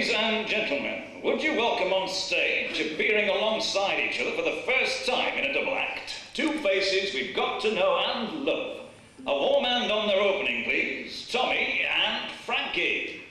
Ladies and gentlemen, would you welcome on stage, appearing alongside each other for the first time in a double act, two faces we've got to know and love. A warm hand on their opening, please. Tommy and Frankie.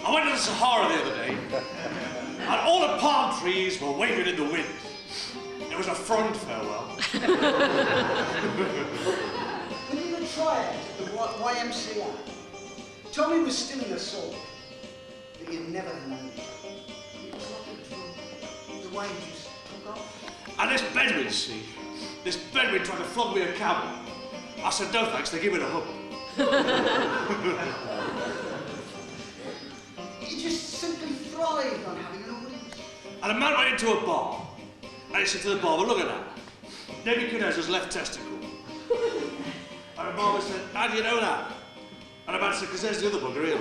I went to the Sahara the other day, and all the palm trees were waving in the wind. It was a frond farewell. We did a tryout at the YMCA. Tommy was still in a song that you'd never have known. It was like a drum. The way he just took off. And this Bedouin, see, this Bedouin tried to flog me a camel. I said, no thanks, they give it a hug. He just simply thrived on having an audience. And a man went into a bar, and he said to the barber, look at that, Nebuchadnezzar's left testicle. And the barber said, how do you know that? And the man said, because there's the other bugger here.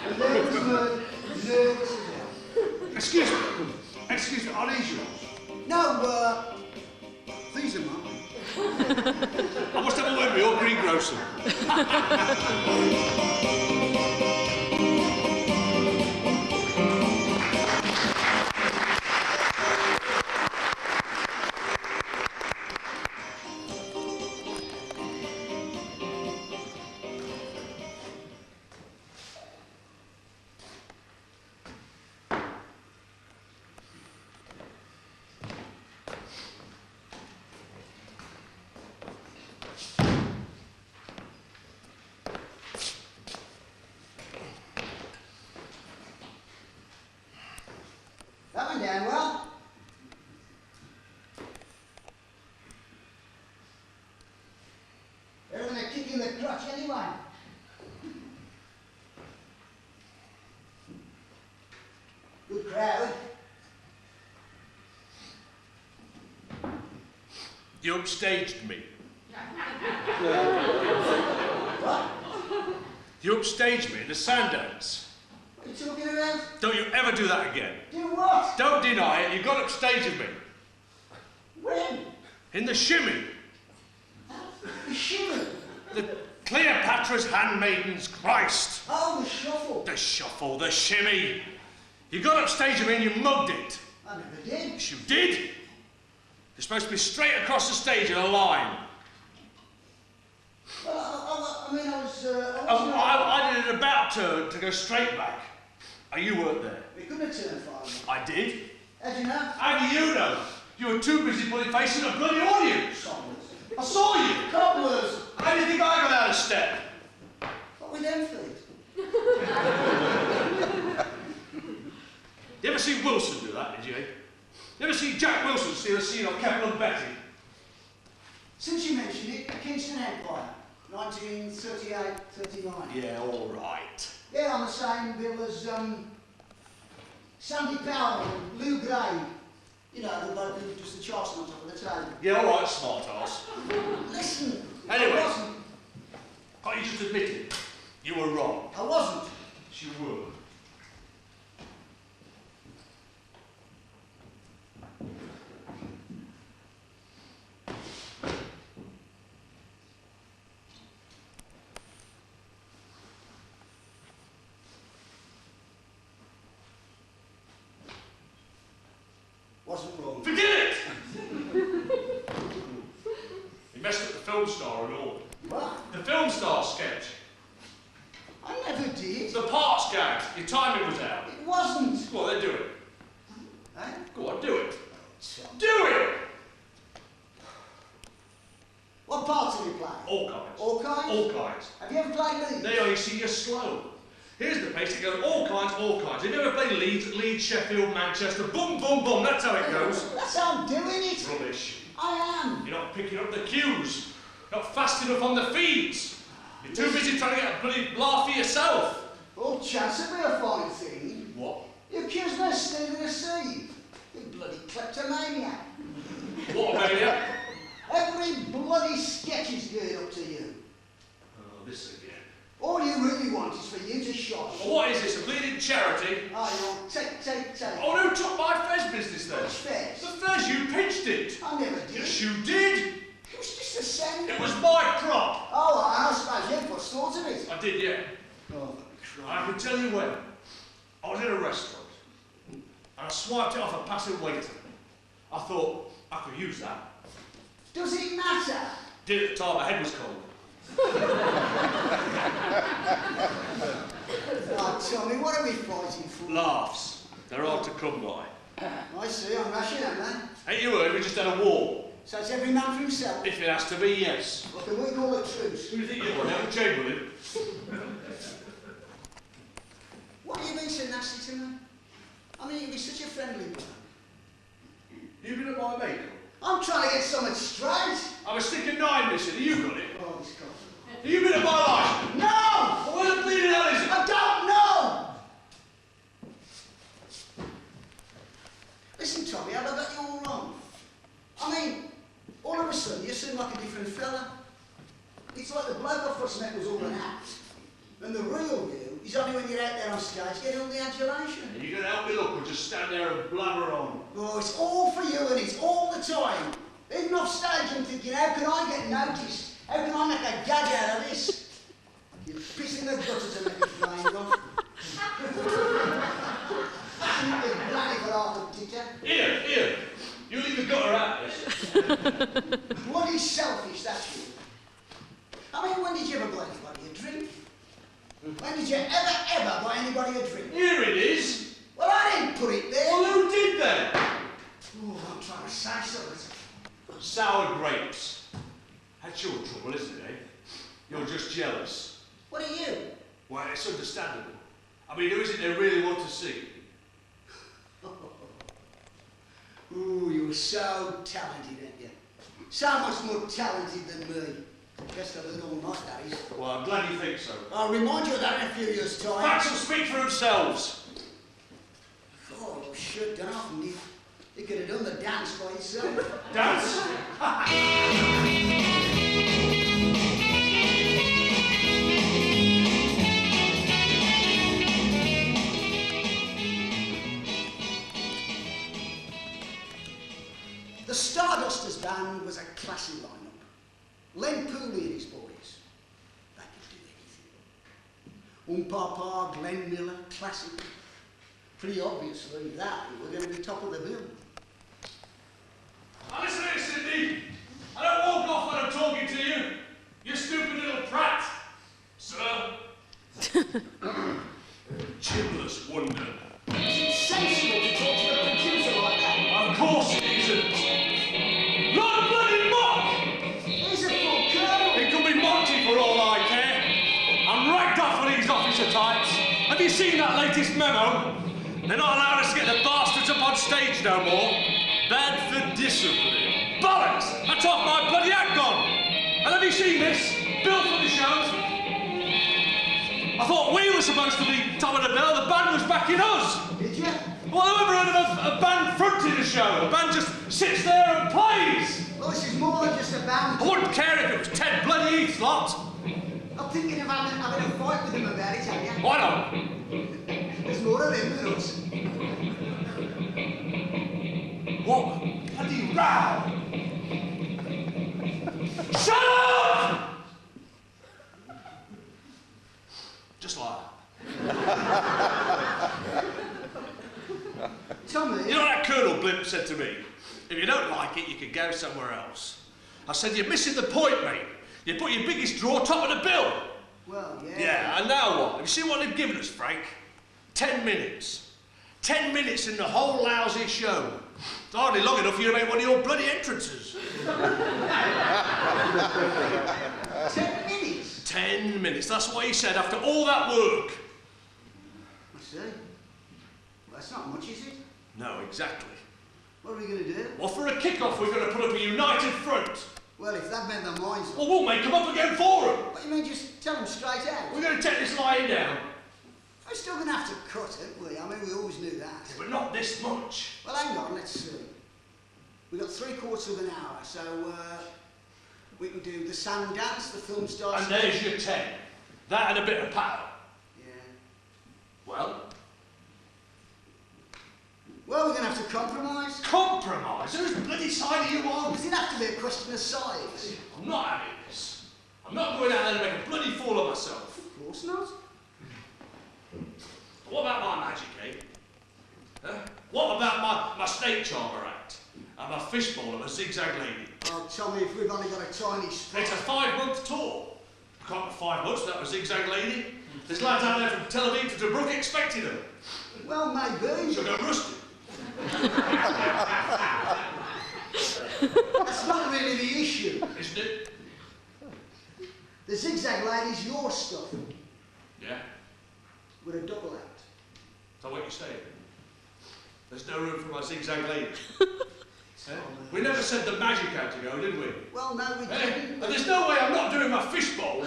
And there was murder, nervous as hell. Excuse me, are these yours? No, these are mine. I must have a word with your greengrocer. That went down well. Better than a kick in the crotch anyway. Good crowd. You upstaged me. What? You upstaged me in the sand dance. What are you talking about? Don't you ever do that again. Do what? Don't deny it, you got upstage of me. When? In the shimmy. The shimmy. The Cleopatra's Handmaiden's Christ. Oh, the shuffle. The shuffle, the shimmy. You got upstage of me and you mugged it. I never did. Yes, you did. You're supposed to be straight across the stage in a line. Well, I mean, I was I did an about turn to go straight back. Oh, you weren't there. We couldn't have turned finally. I did. How'd you know? How do you know? You were too busy putting face in a bloody audience. Cobblers. I saw you. Cobblers. How do you think I got out of step? What were them feet? You ever see Wilson do that, did you? You ever see Jack Wilson steal a scene of Keppel and Betty? Since you mentioned it, Kingston Empire, 1938-39. Yeah, all right. Yeah, on the same bill as Sandy Powell and Lou Gray. You know, the bloke who just the Charleston on top of the table. Yeah, all right, smart ass. Listen. Anyway. I wasn't. Can't you just admit it? You were wrong. I wasn't. Yes, you were. wasn't wrong. Forget it! He messed up the film star and all. What? The film star sketch. I never did. The parts gagged. Your timing was out. It wasn't. Go on, then do it. Eh? Go on, do it. Tom. Do it! What parts have you played? All kinds. All kinds? All kinds. Have you ever played lead? There you see, you're slow. Here's the pace, it goes all kinds, all kinds. Have you ever played Leeds, Sheffield, Manchester? Boom, boom, boom, that's how it goes. That's how I'm doing it. Rubbish. I am. You're not picking up the cues. Not fast enough on the feeds. You're too busy trying to get a bloody laugh for yourself. All chance would be a fine thing. What? You accuse me of stealing a seed. You bloody kleptomaniac. What, Amelia? Every bloody sketch is geared up to you. Oh, this again. All you really want is for you to shine. Well, what is this, a bleeding charity? I know. Take. Oh, who took my Fez business then? Which Fez? The Fez, you pitched it. I never did. Yes, you did. It was just a send. It was my crop. Oh, I suppose you put thought of it. I did, yeah. Oh, I can tell you when. I was in a restaurant and I swiped it off a passing waiter. I thought, I could use that. Does it matter? Did at the time, my head was cold. Oh, Tommy, what are we fighting for? Laughs. They're hard to come by. I see, I'm rushing, am I? Ain't you heard? We just had a war. So it's every man for himself. If it has to be, yes. What can we call a truce? Who do you think you are? Neville Chamberlain? Why are you being so nasty to me? I mean, you'd be such a friendly bloke. You've been at my makeup. I'm trying to get something straight. I'm a stick of 9 missing. Have you got it? Oh, this comes. Have you been at my life? No! Well, where the bleeding hell is it? I don't know! Listen, Tommy, have I got you all wrong? I mean, all of a sudden, you seem like a different fella. It's like the bloke I first met was all an act. And the real you is only when you're out there on stage getting all the adulation. Are you going to help me look or just stand there and blabber on? Oh, it's all for you and it's all the time. Even off stage I'm thinking, how can I get noticed? How can I make a gag out of this? You're pissing the gutter to make it flying off. You're bloody for half a titter. Here. You leave the gutter out of this. Bloody selfish, that's you. I mean, when did you ever buy anybody a drink? When did you ever buy anybody a drink? Here it is. Well, I didn't put it there. Well, who did then? Oh, I'm trying to say something. Sour grapes. That's your trouble, isn't it, eh? You're just jealous. What are you? Well, it's understandable. I mean, who is it they really want to see? Ooh, you're so talented, aren't you? So much more talented than me. Best of it all night, that is. Well, I'm glad you think so. I'll remind you of that in a few years' time. Facts will speak for themselves. Oh, shit, done off, and you could have done the dance by yourself. Dance? The Stardusters band was a classy lineup. Len Poole and his boys. They could do anything. Papa, Glenn Miller, classic. Pretty obviously that we were going to be top of the bill. Now listen to this, Cindy. I don't walk off when I'm talking to you. You stupid little prat. Sir. Chimbless wonder. It's insensible to talk to the producer like that. Of course it isn't. Not bloody mock! He's a full colonel. It could be Monty for all I care. I'm ragged off for these officer types. Have you seen that latest memo? They're not allowed us to get the bastards up on stage no more. Bad for discipline. Bollocks! That's off my bloody act gone. And have you seen this? Bill for the shows. I thought we were supposed to be top of the bill. The band was backing us. Did you? Well, who ever heard of a band fronting a show? A band just sits there and plays. Well, this is more than just a band. I wouldn't care if it was Ted bloody Heath's lot. I'm thinking of having a fight with him about it, have you? Why not? There's more of them than us. What? Bloody row! Shut up! Just like that. Tommy. You know that Colonel blimp said to me, if you don't like it, you can go somewhere else. I said, you're missing the point, mate. You put your biggest draw top of the bill. Well, yeah. Yeah, and now what? Have you seen what they've given us, Frank? 10 minutes. 10 minutes in the whole lousy show. It's hardly long enough for you to make one of your bloody entrances. 10 minutes? 10 minutes, that's what he said after all that work. I see. Well, that's not much, is it? No, exactly. What are we going to do? Well, for a kick-off, we're going to put up a united front. Well, if that meant their minds up. Well, we'll make them up again for them. What, you mean just tell them straight out? We're going to take this lying down. We're still going to have to cut it, we? I mean, we always knew that. Yeah, but not this much. Well, hang on, let's see. We've got 3/4 of an hour, so we can do the sand dance, the film starts... And there's your 10. That and a bit of power. Yeah. Well? Well, we're going to have to compromise. Compromise? Whose bloody side are you on? Does it have to be a question of size? I'm not having this. I'm not going out there to make a bloody fool of myself. Of course not. What about my magic, eh? Huh? What about my snake charmer act? And my fishbowl and my zigzag lady? Oh, Tommy, if we've only got a tiny spot... It's a 5-month tour. I can't have 5 months without my zigzag lady. There's lads out there from Tel Aviv to Tobruk expecting them. Well, maybe. She'll go rusty. That's not really the issue. Isn't it? The zigzag lady's your stuff. Yeah? With a double act. Is that what you're saying? There's no room for my zigzag lady. We never said the magic had to go, did we? Well, no, we Hey, didn't. and there's no way I'm not doing my fishbowl.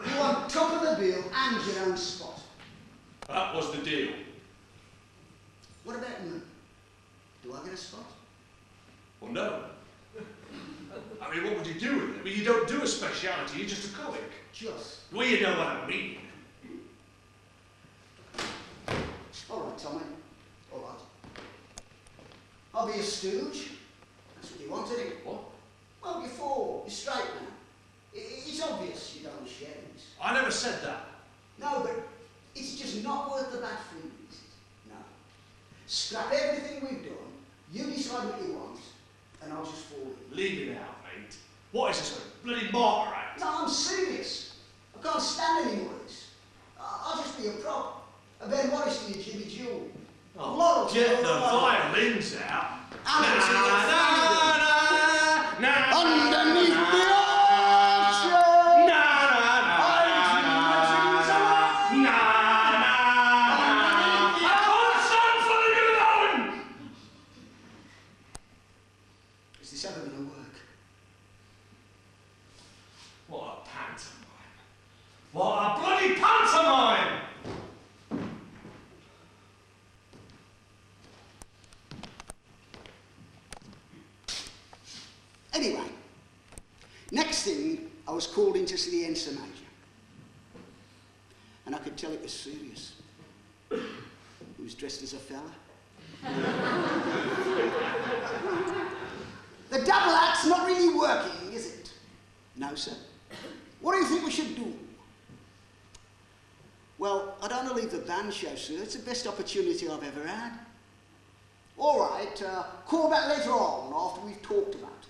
You want top of the bill and your own spot. That was the deal. What about me? Do I get a spot? Well, no. I mean, what would you do with it? I mean, you don't do a speciality, you're just a comic. Just. Well, you know what I mean. All right, Tommy. All right. I'll be a stooge. That's what you wanted, isn't it? What? Well, you're four. You're straight now. It's obvious you don't share this. I never said that. No, but it's just not worth the bad feeling, is it? No. Scrap everything we've done. You decide what you want, and I'll just fall in. Leave it out, mate. What is this, a bloody martyr act? No, I'm serious. I can't stand any more of this. I'll just be a prop. A Ben Wallace to your Jimmy Jewel. Oh, Laurel get to the your violins out. Underneath the ocean. Is this ever going to work? What a pantomime. What a bloody pantomime! Anyway, next thing, I was called in to see the ensign manager. And I could tell it was serious. He was dressed as a fella. The double act's not really working, is it? No, sir. What do you think we should do? Well, I don't want to leave the band show, sir. It's the best opportunity I've ever had. All right, call back later on after we've talked about it.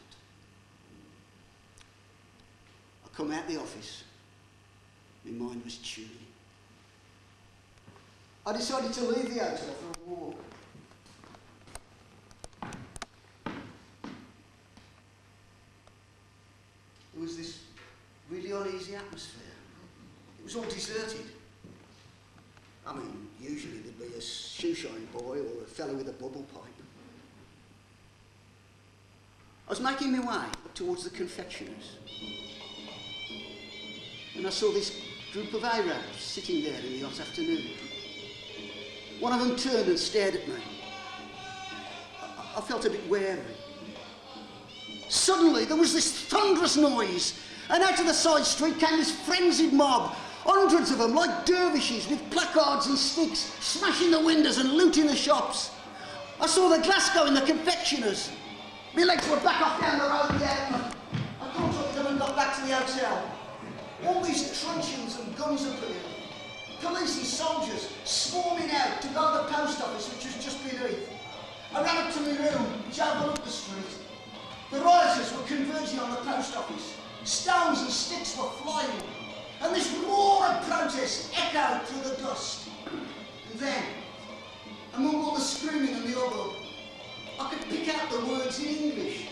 I come out the office. My mind was chewing. I decided to leave the hotel for a walk. There was this really uneasy atmosphere. It was all deserted. I mean, usually there'd be a shoeshine boy or a fellow with a bubble pipe. I was making my way up towards the confectioner's. And I saw this group of Arabs sitting there in the hot afternoon. One of them turned and stared at me. I felt a bit wary. Suddenly, there was this thunderous noise, and out of the side street came this frenzied mob. Hundreds of them, like dervishes, with placards and sticks, smashing the windows and looting the shops. I saw the glass go in the confectioner's. My legs were back off down the road again. I caught up with them and got back to the hotel. All these truncheons and guns appeared. Police and soldiers swarming out to like the post office, which was just beneath. I ran up to my room, which overlooked the street. The rioters were converging on the post office. Stones and sticks were flying, and this roar of protest echoed through the dust. And then, among all the screaming and the hubbub, I could pick out the words in English.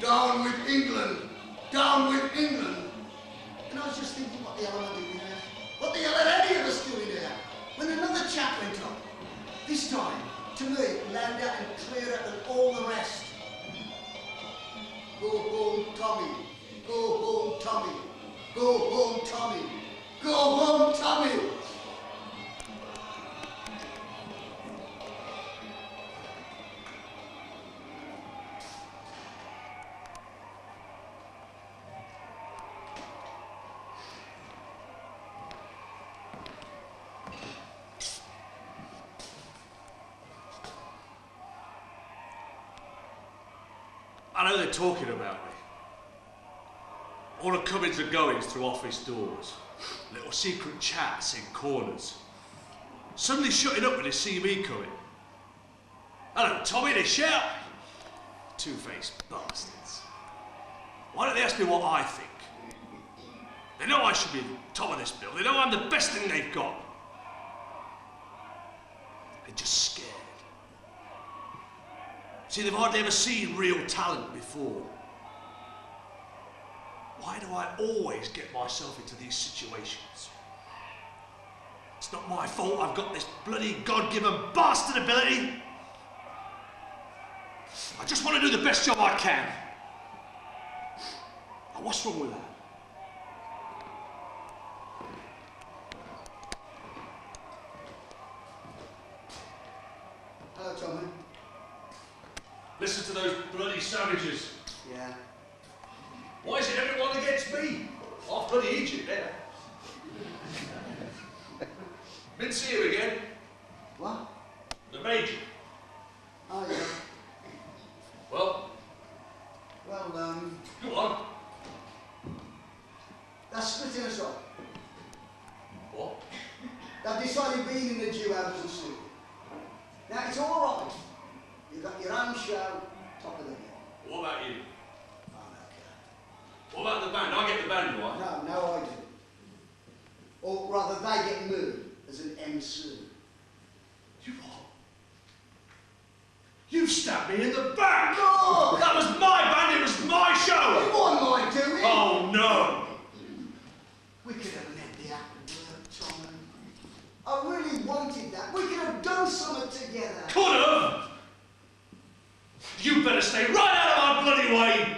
Down with England! Down with England! And I was just thinking, what the hell am I doing here? What the hell are any of us doing here? When another chap went up, this time, to me, louder and clearer than all the rest. Go home, Tommy. Go home, Tommy. Go home, Tommy. Go home, Tommy. I know they're talking about me. All the comings and goings through office doors. Little secret chats in corners. Suddenly shutting up when they see me coming. Hello, Tommy, they shout. Two-faced bastards. Why don't they ask me what I think? They know I should be top of this bill. They know I'm the best thing they've got. They're just scared. See, they've hardly ever seen real talent before. Why do I always get myself into these situations? It's not my fault I've got this bloody God-given bastard ability. I just want to do the best job I can. Now, what's wrong with that? Hello, Tommy. Listen to those bloody savages. Yeah. Why is it everyone against me? I'll bloody eat you there. Been see you again. What? The Major. Oh, yeah. Well, Go on. They're splitting us up. What? They've decided being in the duo doesn't suit. Now, it's all right. You've got your own show, top of the bill. What about you? Oh, okay. What about the band? I get the band, do I? No, I do. Or rather, they get me as an MC. You what? You stabbed me in the back! No! That was my band, it was my show! It wasn't my doing! Oh, no! We could have let the act work, Tommy. I really wanted that. We could have done something together. Could have! You better stay right out of my bloody way!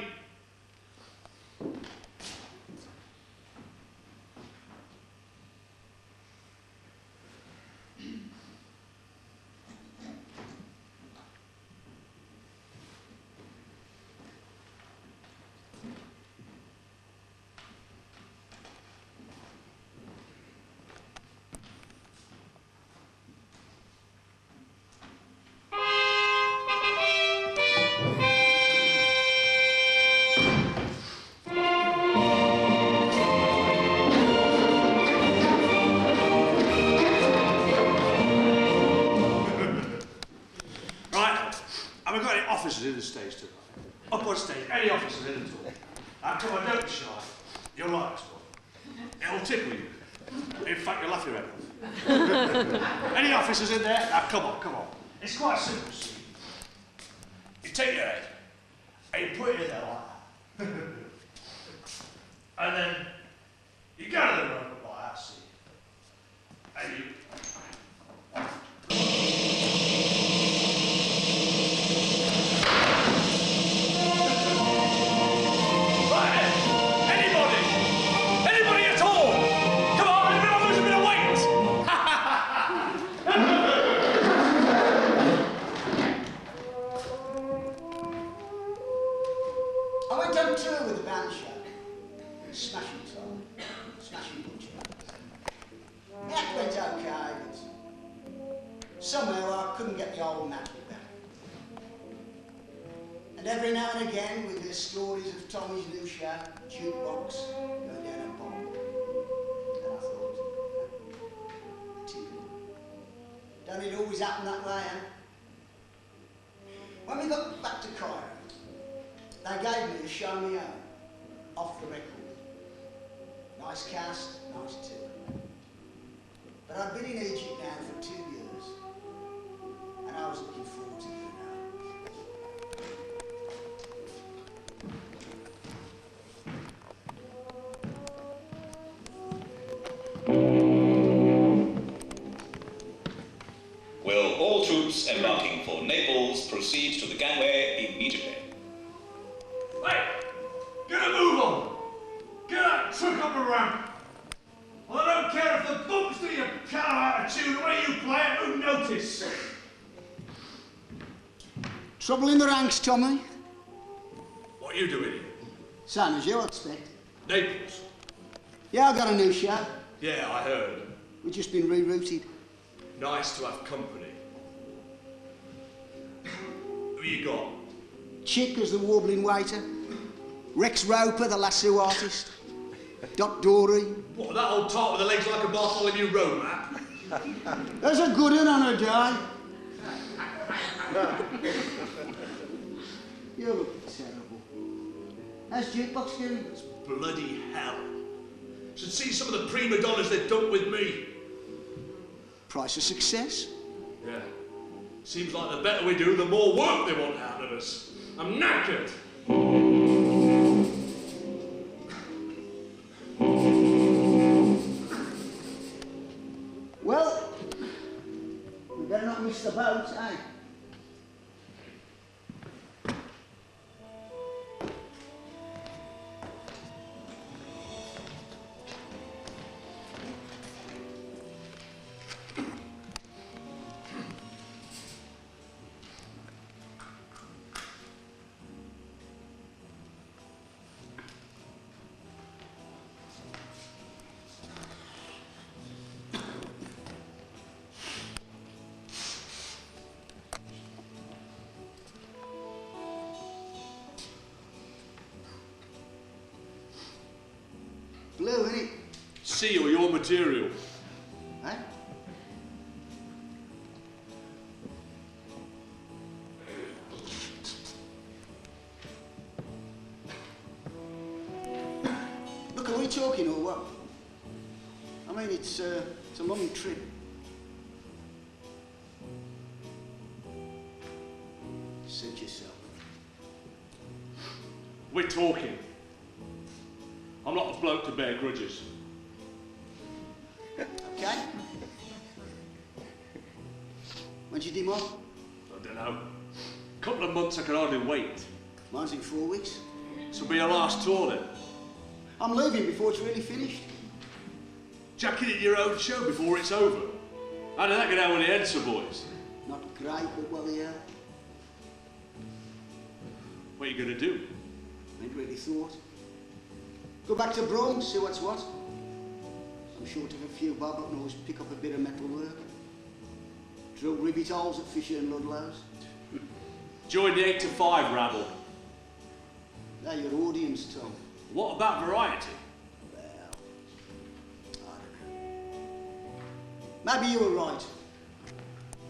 In the stage too. Up on stage, any officers in at all. Now come on, don't be shy. You'll like this one. It'll tickle you. In fact, you'll laugh your head off. Any officers in there? Now come on. It's quite simple, see. You take your head and you put it in there like that. And then you gather the rope like that, see. And you... Somehow I couldn't get the old knack back. And every now and again, with the stories of Tommy's new show, Jukebox, go down a bomb. And I thought, typical. Don't it always happen that way, eh? When we got back to Cairo, they gave me a show me home, off the record. Nice cast, nice tune. But I'd been in Egypt now for 2 years, and I was looking forward to it Will all troops embarking for Naples proceed to the gangway immediately? Hey! Get a move on! Get that truck up the ramp! Well, I don't care if the books do your piano out of tune, the way you play it, who notice? Trouble in the ranks, Tommy? What are you doing here? Same as you, I expect. Naples? Yeah, I got a new show. Yeah, I heard. We've just been rerouted. Nice to have company. Who you got? Chick as the warbling waiter. Rex Roper, the lasso artist. Dot Dory. What, that old tart with the legs like a Bartholomew Road map? There's a good one on her day. You look terrible. How's Jukebox doing? It's bloody hell. Should see some of the prima donnas they've done with me. Price of success? Yeah. Seems like the better we do, the more work they want out of us. I'm knackered. Well, we better not miss the boat, eh? Blue, innit? See or your material. Eh? Look, are we talking or what? I mean, it's a long trip. Suit yourself. We're talking. I'm not the bloke to bear grudges. Okay? When'd you demo? I don't know. A couple of months I can hardly wait. Mine's in 4 weeks. This will be our last tour then. I'm leaving before it's really finished. Jacking in your own show before it's over. How did that get out with the Hansard boys? Not great, but well, yeah. What are you going to do? Ain't really thought. Go back to Brum, see what's what. I'm short of a few bob, but can always pick up a bit of metal work. Drill rivet holes at Fisher and Ludlow's. Join the 8 to 5 rabble. They're your audience, Tom. What about variety? Well, I don't know. Maybe you were right.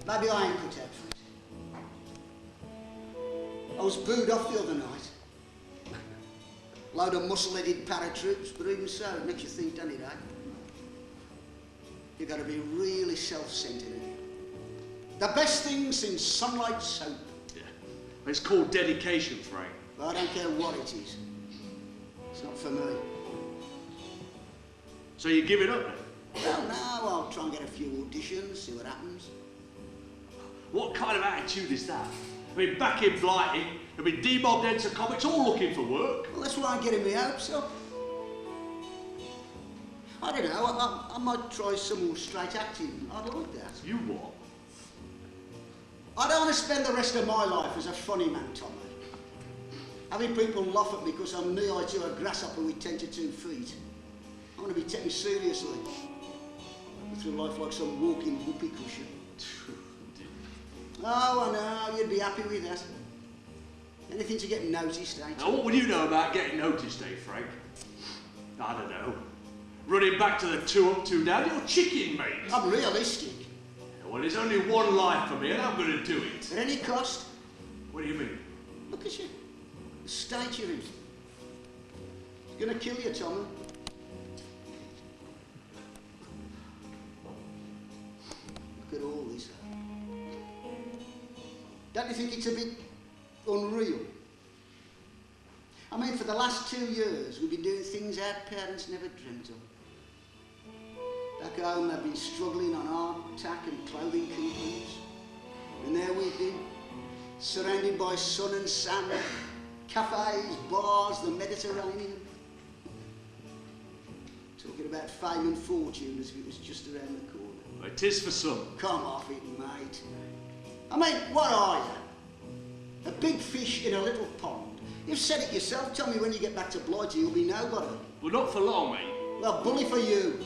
Maybe I ain't cut out for it. I was booed off the other night. Load of muscle-headed paratroops, but even so, it makes you think, doesn't it, eh? You've got to be really self-centered, ain't you? The best thing since sunlight soap. Yeah. It's called dedication, Frank. But I don't care what it is. It's not for me. So you give it up then? Well, no, I'll try and get a few auditions, see what happens. What kind of attitude is that? I mean, back in Blighty, I mean, D-Mob, Denser Comics, all looking for work. Well, that's why I'm getting my hopes up. I don't know, I might try some more straight acting. I'd like that. You what? I don't want to spend the rest of my life as a funny man, Tommy. Having people laugh at me because I'm knee-high to a grasshopper with 10 to 2 feet. I want to be taken seriously. Go through life like some walking whoopee cushion. Oh, I know, you'd be happy with that. Anything to get noticed, eh? Now, what would you know about getting noticed, eh, Frank? I don't know. Running back to the 2 up, 2 down, you're chicken, mate. I'm realistic. Well, there's only one life for me, and I'm going to do it. At any cost? What do you mean? Look at you. The state you're in. It's going to kill you, Tommy. Look at all this. Don't you think it's a bit unreal? I mean, for the last 2 years, we've been doing things our parents never dreamt of. Back home, they've been struggling on hardtack and clothing coupons. And there we've been, surrounded by sun and sand, cafes, bars, the Mediterranean. Talking about fame and fortune as if it was just around the corner. Well, it is for some. Come off it, mate. I mean, what are you? A big fish in a little pond. You've said it yourself. Tell me when you get back to Blighty, you'll be nobody. Well, not for long, mate. Well, bully for you.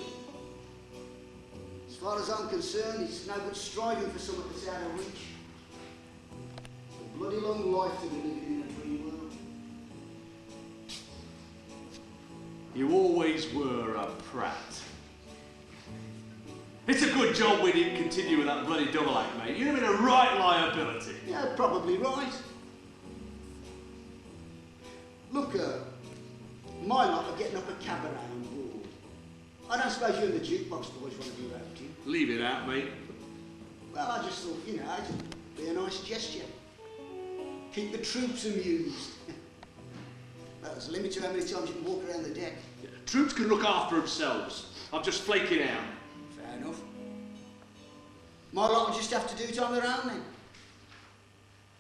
As far as I'm concerned, it's no good striving for something that's out of reach. It's a bloody long life to be living in a dream world. You always were a prat. It's a good job we didn't continue with that bloody double act, mate. You'd have been a right liability. Yeah, probably right. Look, my lot are getting up a cabaret on board. I don't suppose you and the jukebox boys want to do that, do you? Leave it out, mate. Well, I just thought, you know, it'd be a nice gesture. Keep the troops amused. Well, there's a limit to how many times you can walk around the deck. Yeah, troops can look after themselves. I'm just flaking out. Fair enough. My lot will just have to do it on their own then.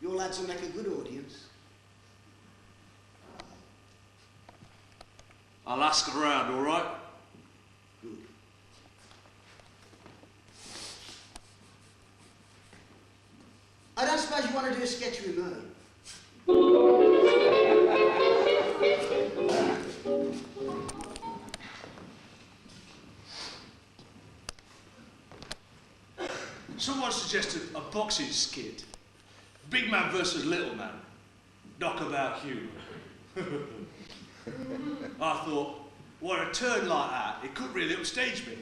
Your lads will make a good audience. I'll ask around, all right? Good. I don't suppose you want to do a sketch with me? Someone suggested a boxing skit. Big man versus little man. Knockabout humour. I thought, well, a turn like that, it could really upstage me.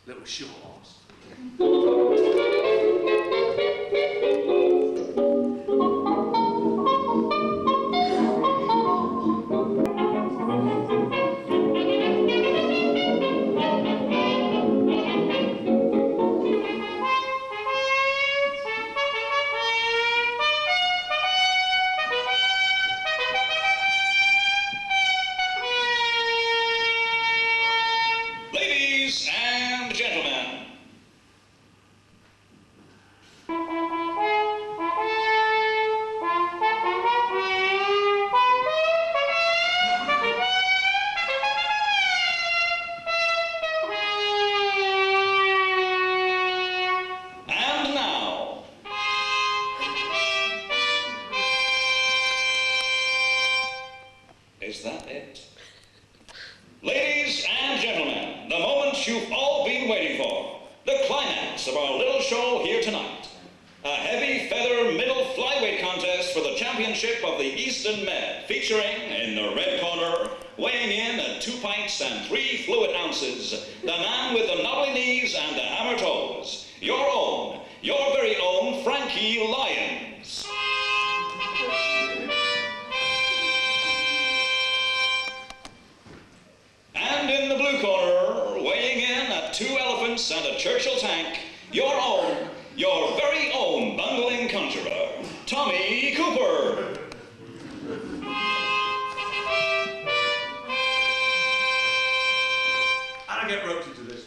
Little short arse. Is that it? Ladies and gentlemen, the moment you've all been waiting for. The climax of our little show here tonight. A heavy feather middle flyweight contest for the championship of the Eastern Med, featuring, in the red corner, weighing in at 2 pints and 3 fluid ounces, the man with the knobbly knees and the hammer toes. Your very own Frankie Lyons. And in the blue corner, weighing in at 2 elephants and a Churchill tank, your very own bungling conjurer, Tommy Cooper. How'd I get roped into this?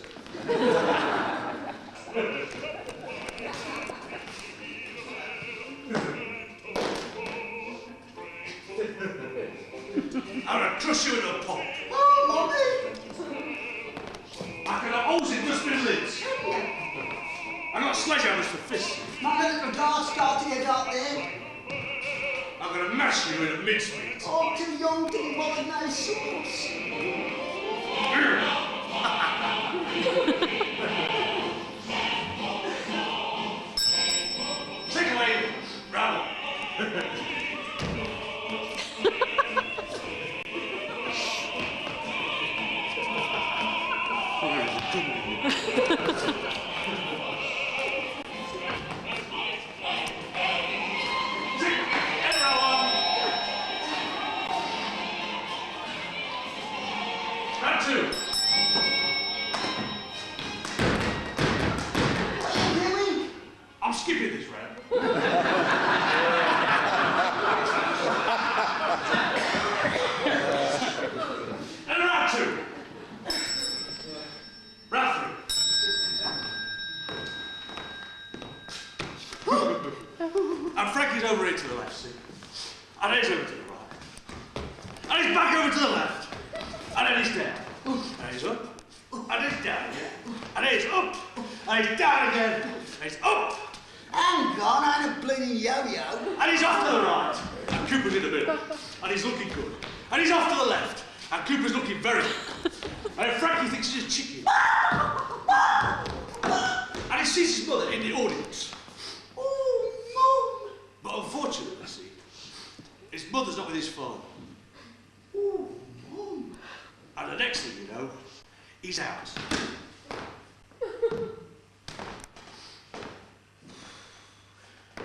I'm gonna crush you in a pot. Oh, Mommy! I can have holes in dustbin lids. I got sledgehammers for fists. Not a little dart start to your dart there. I'm gonna mash you in a mincemeat. Oh, too young to be bothered now, sorts. Take away, rabble. over here to the left, see? And he's over to the right. And he's back over to the left. And then he's down. And he's up. And he's down again. And he's up. And he's down again. And he's up. Hang on, I ain't a bleeding yo-yo. And he's off to the right. And Cooper's in the middle. And he's looking good. And he's off to the left. And Cooper's looking very good. And Frankie thinks he's a chicken. And he sees his mother in the audience. Oh, Mum. But unfortunately, see, his mother's not with his father. Oh, Mum. And the next thing you know, he's out.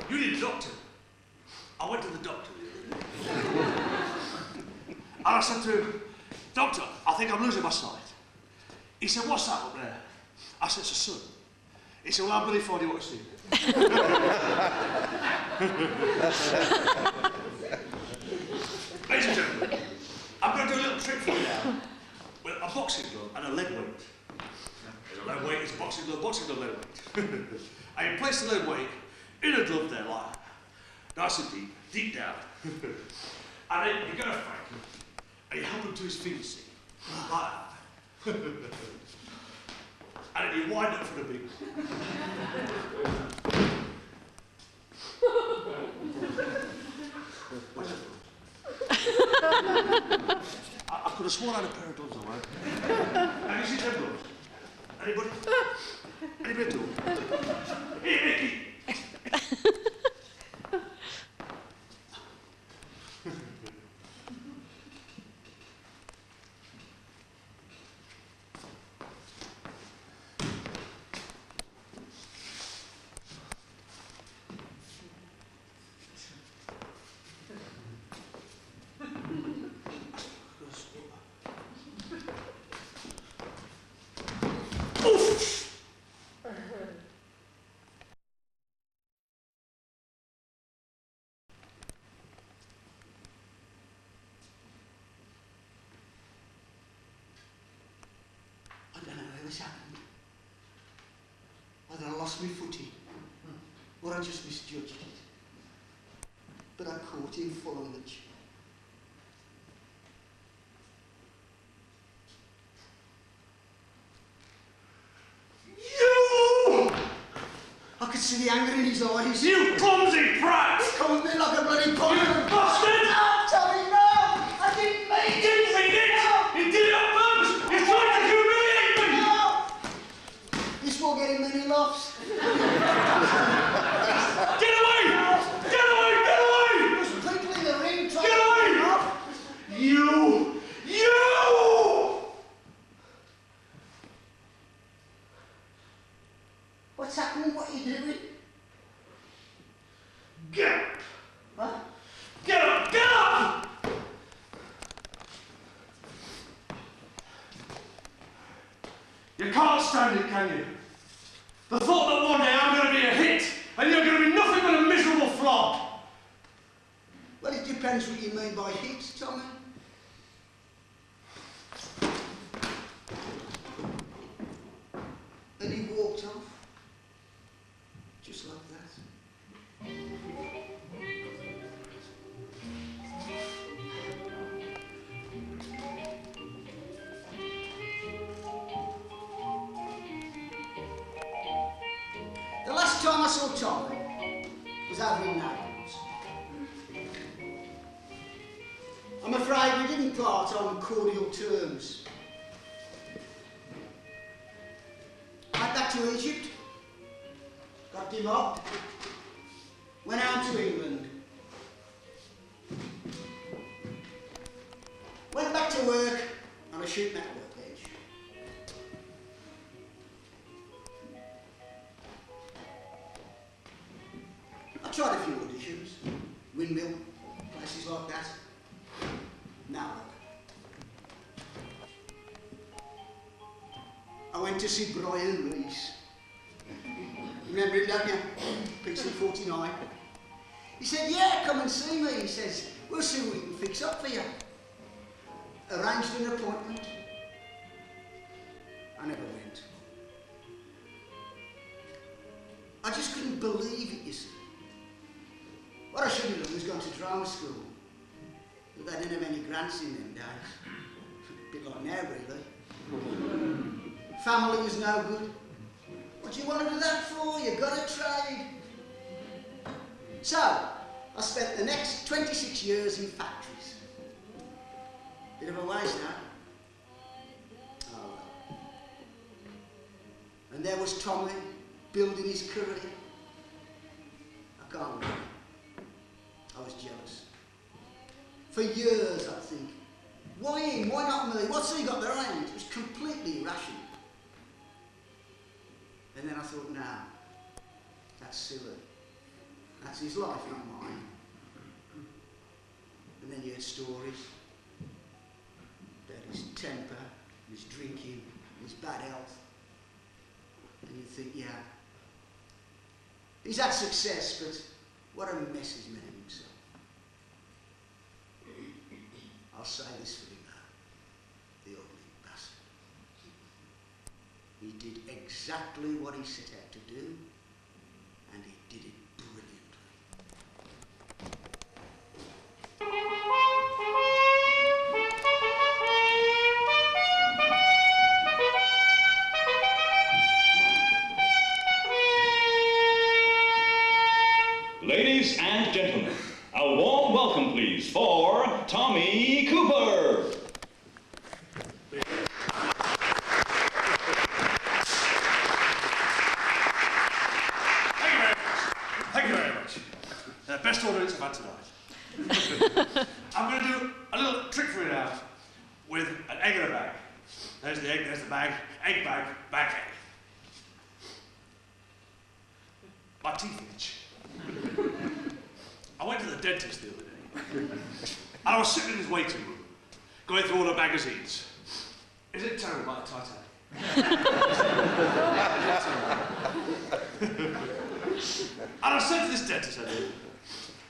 You need a doctor. I went to the doctor the other day. And I said to him, Doctor, I think I'm losing my sight. He said, what's that up there? I said, it's a sun. He said, well, I'm Billy Ford, you want to see it? Ladies and gentlemen, I'm going to do a little trick for you now. With a boxing glove and a lead weight. There's a lead weight, it's a boxing glove, lead weight. And you place the lead weight in a glove there, like that. Nice and deep down. And then you go to Frankie, and you help him to his feet, see? Like that. And then you wind up for the big one. Where's that glove? I could have sworn I had a pair of gloves on, right? Have you seen them gloves? Anybody? Anybody at all? Here, Mickey! What's happened? Either I lost my footing, or I just misjudged it. But I caught him full on the chin. You! I could see the anger in his eyes. You clumsy brat! Come at me like a bloody pond. You bastard! No, Tommy, no! I didn't mean it! Didn't mean it! No! He did it on purpose! He's trying to humiliate me! No! This won't get him many laughs. Get away! Get away! Get away! There's people in the ring trying Get to away! pull him up. You! What's happening? What are you doing? Get up! Huh? Get up! Get up! You can't stand it, can you? The thought that one day I'm going to be a hit and you're going to be nothing but a miserable flop. Well, it depends what you mean by hit, Tommy. And he walked off. Just like that. The last time I saw Tommy was over in Naples. I'm afraid we didn't part on cordial terms. Went back to Egypt, got demobbed, went out to England, went back to work on a sheet metal workbench. I tried a few auditions, Windmill, places like that. No luck. I went to see Brian Reese. Remember him, don't you? PC49. He said, yeah, come and see me. He says, we'll see what we can fix up for you. Arranged an appointment. I never went. I just couldn't believe it, you see. What I should to drama school. But they didn't have any grants in them days. A bit like now, really. Family was no good. What do you want to do that for? You've got to trade. So, I spent the next 26 years in factories. Bit of a waste now. Oh well. And there was Tommy, building his career. I can't lie. I was jealous. For years, I'd think, why him? Why not me? What's he got behind? It was completely irrational. And then I thought, nah, that's silly. That's his life, not mine. And then you heard stories about his temper, his drinking, his bad health. And you think, yeah, he's had success, but what a mess he's made of himself. I'll say this for him now, the ugly bastard. He did exactly what he set out to do, and he did it brilliantly. Ladies and gentlemen, a warm welcome, please, for Tommy Cooper. Thank you very much. Best audience I've had tonight. I'm going to do a little trick for you now with an egg in a bag. There's the egg, there's the bag, egg bag, bag egg. My teeth itch. I went to the dentist the other day, and I was sitting in his waiting room, going through all the magazines. Is it terrible about the Titanic? And I said to this dentist,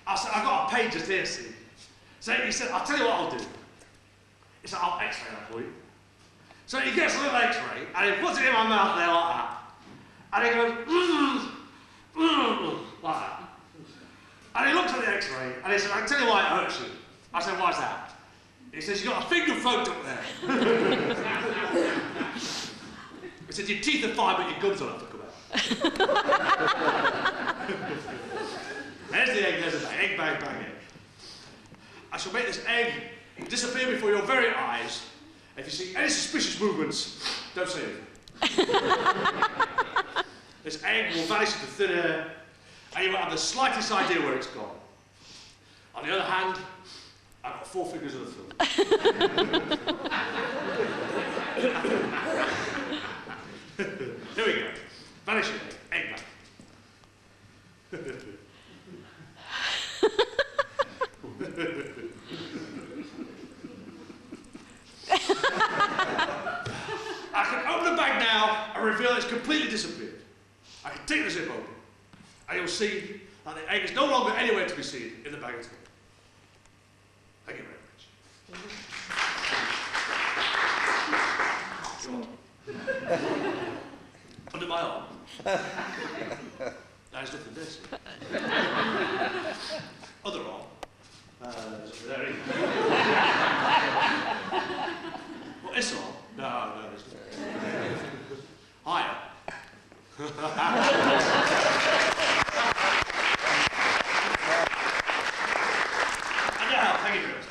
I said, I've got a page just here, see. So he said, I'll tell you what I'll do. He said, I'll x-ray that for you. So he gets a little x-ray, and he puts it in my mouth there like that. And he goes, like that. And he looked at the x-ray, and he said, I can tell you why it hurts you. I said, why's that? He says, you've got a finger float up there. He said, your teeth are fine, but your gums will have to come out. There's the egg, there's the bag. Egg, bag, bag, egg. I shall make this egg disappear before your very eyes. If you see any suspicious movements, don't say anything. This egg will vanish into thin air, and you won't have the slightest idea where it's gone. On the other hand, I've got 4 fingers of the thumb. Here we go. Vanish your egg back. I can open the bag now and reveal it's completely disappeared. I can take the zip open, and you'll see that the egg is no longer anywhere to be seen in the bag at all. Thank you very much. Under my arm. There's nothing there, see. Other arm. There. What, this arm? No, there's nothing. Higher. And now, thank you very much.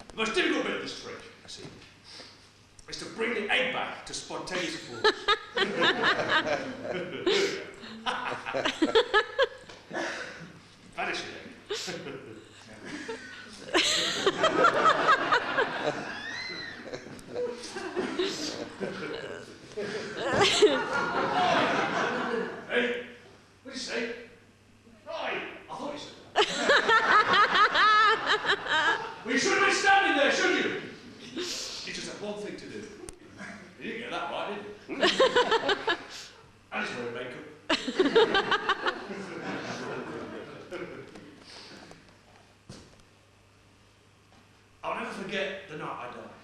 The most difficult bit of this trick, I see, is to bring the egg back to spontaneous applause. Vanish the egg. Hey, what did you say? Right, I thought you said that. Well, you shouldn't have been standing there, should you? You just had one thing to do. You didn't get that right, did you? I just wearing makeup. I'll never forget the night I died.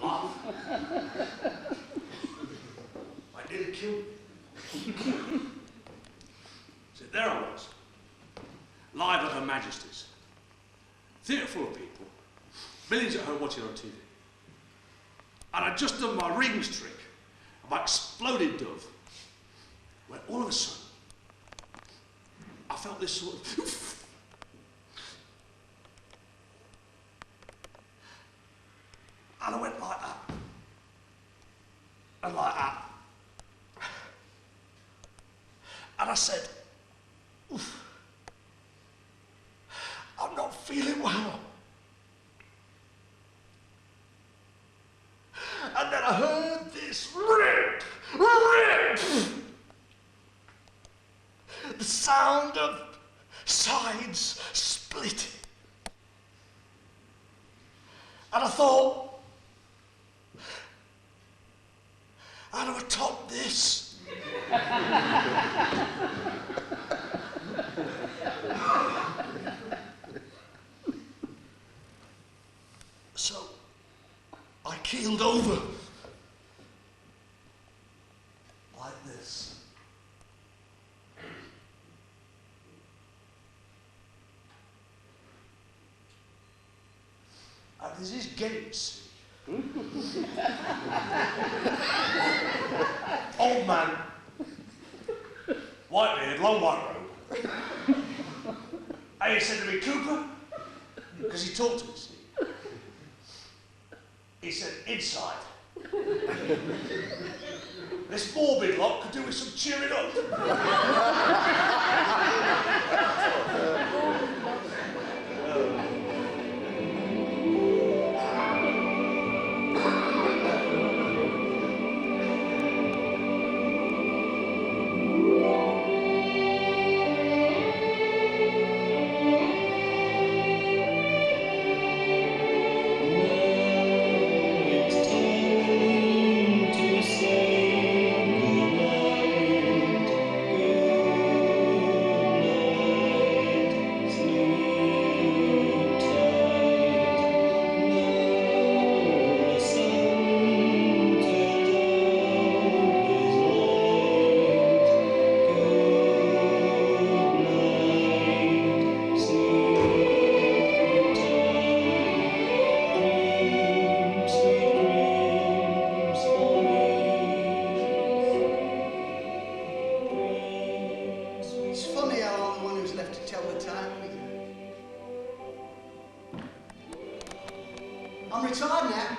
Laugh. I nearly killed me. So there I was, watching on TV. And I'd just done my rings trick, my exploded dove, when all of a sudden, I felt this sort of... And I went like that. And like that. And I said, oof, I'm not feeling well. And then I heard this rip, the sound of sides splitting. And I thought, how do I top this? So I keeled over like this. And there's these gates. Old man, white beard, long white robe. And he said to me, Cooper, because he talked to us. He said, inside. This morbid lot could do with some cheering up. I'm retired now,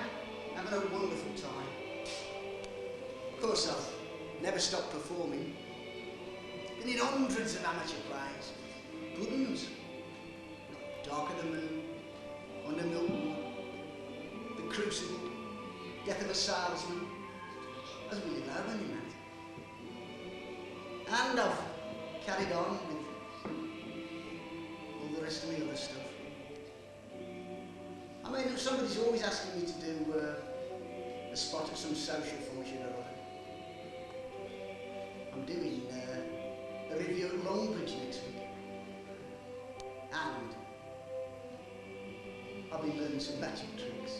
having a wonderful time. Of course, I've never stopped performing. Been in hundreds of amateur plays. Good ones. Dark of the Moon, Under Milkwood, The Crucible, Death of a Salesman, as we know when you met. And I've carried on with all the rest of the other stuff. I mean, if somebody's always asking me to do a spot at some social function or other. I'm doing a review at Longbridge next week. And I'll be learning some magic tricks.